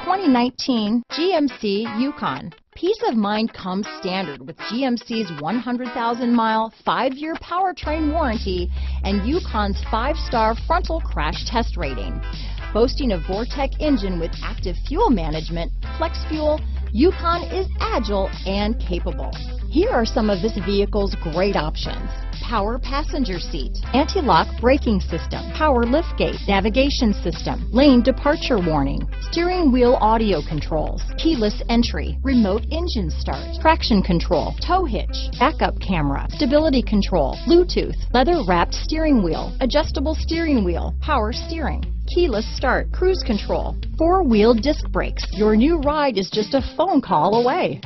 2019 GMC Yukon. Peace of mind comes standard with GMC's 100,000-mile, 5-year powertrain warranty and Yukon's 5-star frontal crash test rating. Boasting a Vortec engine with active fuel management, flex fuel, Yukon is agile and capable. Here are some of this vehicle's great options: power passenger seat, anti-lock braking system, power liftgate, navigation system, lane departure warning, steering wheel audio controls, keyless entry, remote engine start, traction control, tow hitch, backup camera, stability control, Bluetooth, leather-wrapped steering wheel, adjustable steering wheel, power steering, keyless start, cruise control, 4-wheel disc brakes. Your new ride is just a phone call away.